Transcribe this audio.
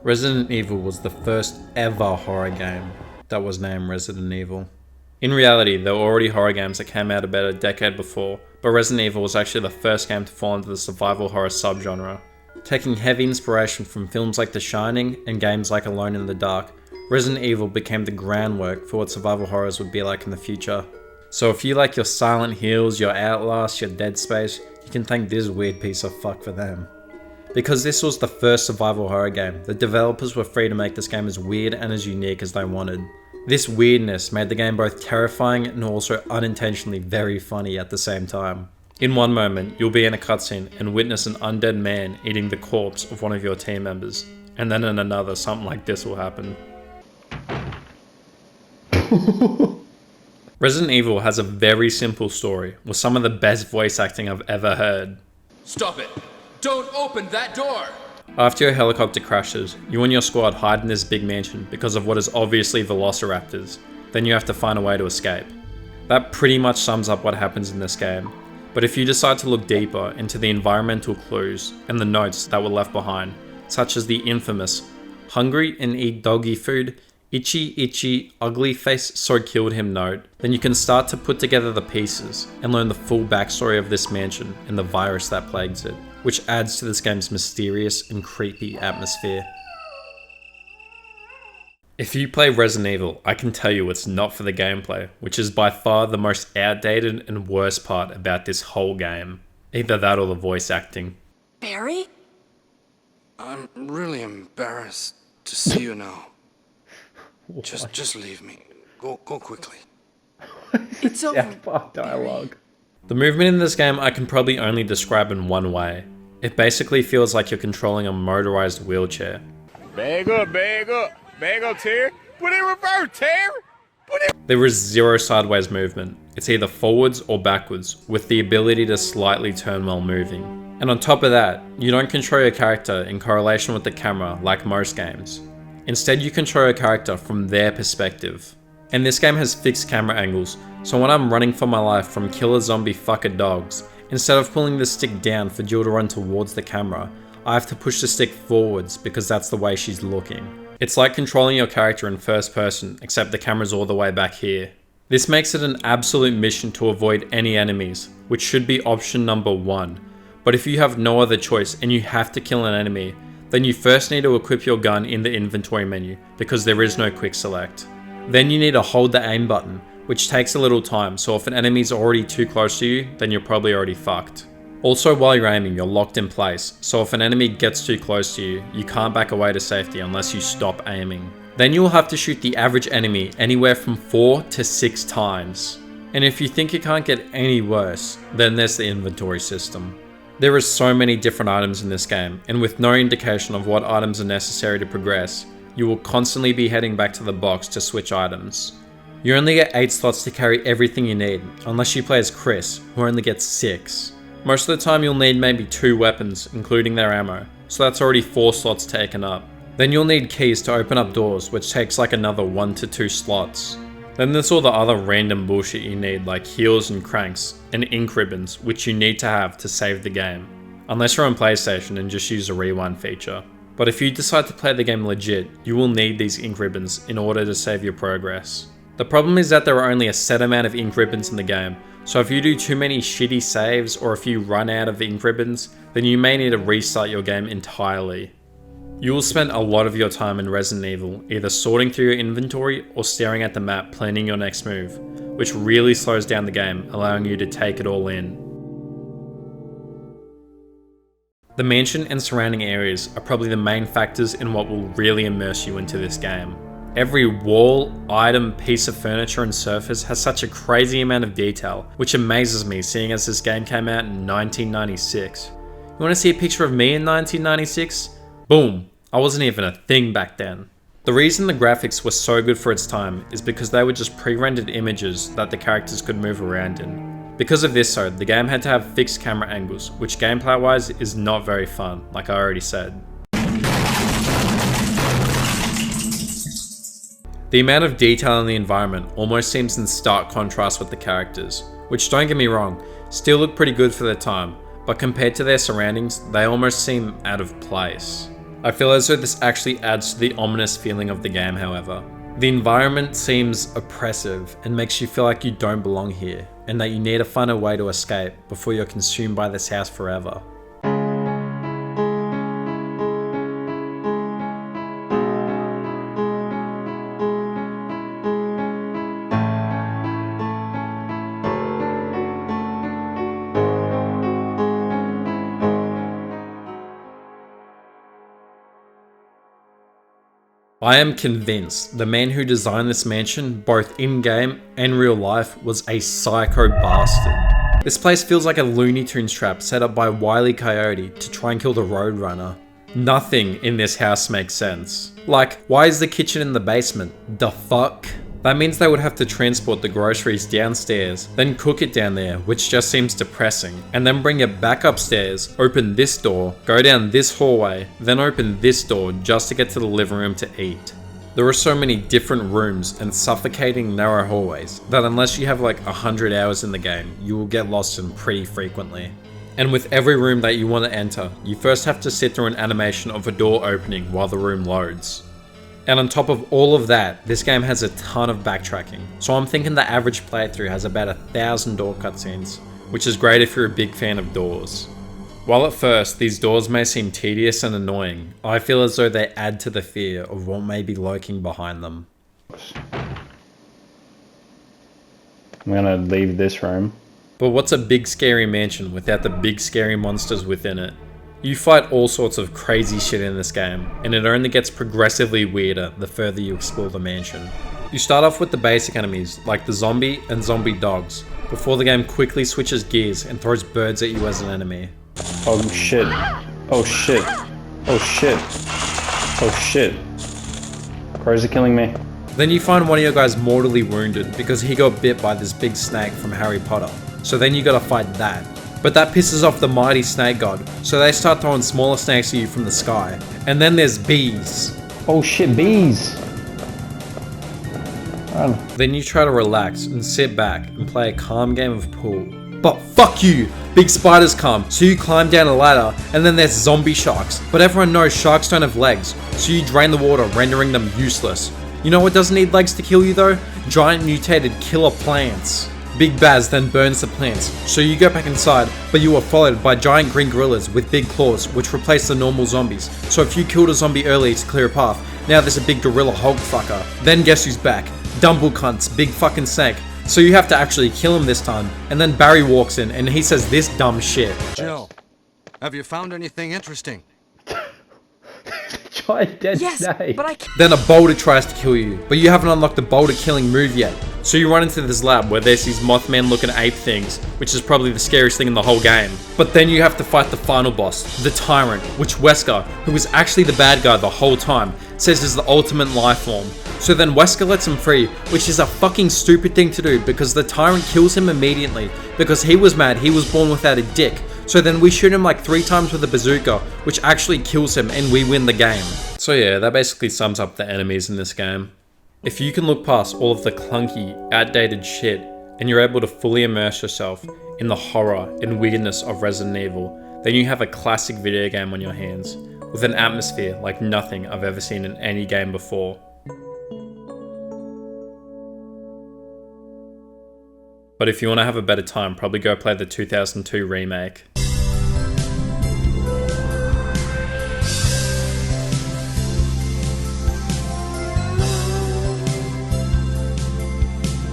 Resident Evil was the first ever horror game that was named Resident Evil. In reality, there were already horror games that came out about a decade before, but Resident Evil was actually the first game to fall into the survival horror subgenre. Taking heavy inspiration from films like The Shining and games like Alone in the Dark, Resident Evil became the groundwork for what survival horrors would be like in the future. So if you like your Silent Hills, your Outlast, your Dead Space, you can thank this weird piece of fuck for them. Because this was the first survival horror game, the developers were free to make this game as weird and as unique as they wanted. This weirdness made the game both terrifying and also unintentionally very funny at the same time. In one moment, you'll be in a cutscene and witness an undead man eating the corpse of one of your team members, and then in another, something like this will happen. Resident Evil has a very simple story, with some of the best voice acting I've ever heard. Stop it! Don't open that door! After your helicopter crashes, you and your squad hide in this big mansion because of what is obviously velociraptors. Then you have to find a way to escape. That pretty much sums up what happens in this game. But if you decide to look deeper into the environmental clues and the notes that were left behind, such as the infamous "hungry and eat doggy food, itchy itchy ugly face so killed him" note, then you can start to put together the pieces and learn the full backstory of this mansion and the virus that plagues it, which adds to this game's mysterious and creepy atmosphere. If you play Resident Evil, I can tell you it's not for the gameplay, which is by far the most outdated and worst part about this whole game. Either that or the voice acting. Barry? I'm really embarrassed to see you now. Just leave me. Go quickly. It's over. Fuck dialogue. The movement in this game I can probably only describe in one way. It basically feels like you're controlling a motorized wheelchair. Bag up, Terry. Put it in reverse, Terry. There is zero sideways movement. It's either forwards or backwards, with the ability to slightly turn while moving. And on top of that, you don't control your character in correlation with the camera like most games. Instead, you control your character from their perspective. And this game has fixed camera angles, so when I'm running for my life from killer zombie fucker dogs, instead of pulling the stick down for Jill to run towards the camera, I have to push the stick forwards because that's the way she's looking. It's like controlling your character in first person, except the camera's all the way back here. This makes it an absolute mission to avoid any enemies, which should be option number 1. But if you have no other choice and you have to kill an enemy, then you first need to equip your gun in the inventory menu, because there is no quick select. Then you need to hold the aim button, which takes a little time, so if an enemy's already too close to you, then you're probably already fucked. Also, while you're aiming, you're locked in place, so if an enemy gets too close to you, you can't back away to safety unless you stop aiming. Then you'll have to shoot the average enemy anywhere from 4 to 6 times. And if you think it can't get any worse, then there's the inventory system. There are so many different items in this game, and with no indication of what items are necessary to progress, you will constantly be heading back to the box to switch items. You only get 8 slots to carry everything you need, unless you play as Chris, who only gets 6. Most of the time you'll need maybe 2 weapons, including their ammo, so that's already 4 slots taken up. Then you'll need keys to open up doors, which takes like another 1 to 2 slots. Then there's all the other random bullshit you need, like heals and cranks, and ink ribbons, which you need to have to save the game. Unless you're on PlayStation and just use the rewind feature. But if you decide to play the game legit, you will need these ink ribbons in order to save your progress. The problem is that there are only a set amount of ink ribbons in the game, so if you do too many shitty saves or if you run out of the ink ribbons, then you may need to restart your game entirely. You will spend a lot of your time in Resident Evil either sorting through your inventory or staring at the map planning your next move, which really slows down the game, allowing you to take it all in. The mansion and surrounding areas are probably the main factors in what will really immerse you into this game. Every wall, item, piece of furniture and surface has such a crazy amount of detail, which amazes me seeing as this game came out in 1996. You want to see a picture of me in 1996? Boom! I wasn't even a thing back then. The reason the graphics were so good for its time is because they were just pre-rendered images that the characters could move around in. Because of this though, the game had to have fixed camera angles, which gameplay wise is not very fun, like I already said. The amount of detail in the environment almost seems in stark contrast with the characters, which, don't get me wrong, still look pretty good for their time, but compared to their surroundings, they almost seem out of place. I feel as though this actually adds to the ominous feeling of the game, however. The environment seems oppressive and makes you feel like you don't belong here, and that you need to find a way to escape before you're consumed by this house forever. I am convinced the man who designed this mansion, both in-game and real life, was a psycho bastard. This place feels like a Looney Tunes trap set up by Wile E. Coyote to try and kill the Roadrunner. Nothing in this house makes sense. Like, why is the kitchen in the basement? The fuck? That means they would have to transport the groceries downstairs, then cook it down there, which just seems depressing, and then bring it back upstairs, open this door, go down this hallway, then open this door just to get to the living room to eat. There are so many different rooms and suffocating narrow hallways that unless you have like 100 hours in the game, you will get lost in pretty frequently. And with every room that you want to enter, you first have to sit through an animation of a door opening while the room loads. And on top of all of that, this game has a ton of backtracking. So I'm thinking the average playthrough has about 1,000 door cutscenes, which is great if you're a big fan of doors. While at first, these doors may seem tedious and annoying, I feel as though they add to the fear of what may be lurking behind them. I'm gonna leave this room. But what's a big scary mansion without the big scary monsters within it? You fight all sorts of crazy shit in this game, and it only gets progressively weirder the further you explore the mansion. You start off with the basic enemies, like the zombie and zombie dogs, before the game quickly switches gears and throws birds at you as an enemy. Oh shit. Oh shit. Oh shit. Oh shit. Crows are killing me. Then you find one of your guys mortally wounded because he got bit by this big snake from Harry Potter, so then you gotta fight that. But that pisses off the mighty snake god, so they start throwing smaller snakes at you from the sky. And then there's bees. Oh shit, bees! Run. Then you try to relax and sit back and play a calm game of pool. But fuck you! Big spiders come, so you climb down a ladder, and then there's zombie sharks. But everyone knows sharks don't have legs, so you drain the water, rendering them useless. You know what doesn't need legs to kill you though? Giant mutated killer plants. Big Baz then burns the plants, so you go back inside, but you are followed by giant green gorillas with big claws, which replace the normal zombies. So if you killed a zombie early to clear a path, now there's a big gorilla Hulk fucker. Then guess who's back? Dumble cunts, big fucking snake. So you have to actually kill him this time, and then Barry walks in and he says this dumb shit. Jill, have you found anything interesting? Giant dead Yes, snake. but I can't. Then a boulder tries to kill you, but you haven't unlocked the boulder killing move yet. So you run into this lab where there's these Mothman looking ape things, which is probably the scariest thing in the whole game. But then you have to fight the final boss, the Tyrant, which Wesker, who was actually the bad guy the whole time, says is the ultimate life form. So then Wesker lets him free, which is a fucking stupid thing to do because the Tyrant kills him immediately because he was mad he was born without a dick. So then we shoot him like 3 times with a bazooka, which actually kills him and we win the game. So yeah, that basically sums up the enemies in this game. If you can look past all of the clunky, outdated shit, and you're able to fully immerse yourself in the horror and weirdness of Resident Evil, then you have a classic video game on your hands, with an atmosphere like nothing I've ever seen in any game before. But if you want to have a better time, probably go play the 2002 remake.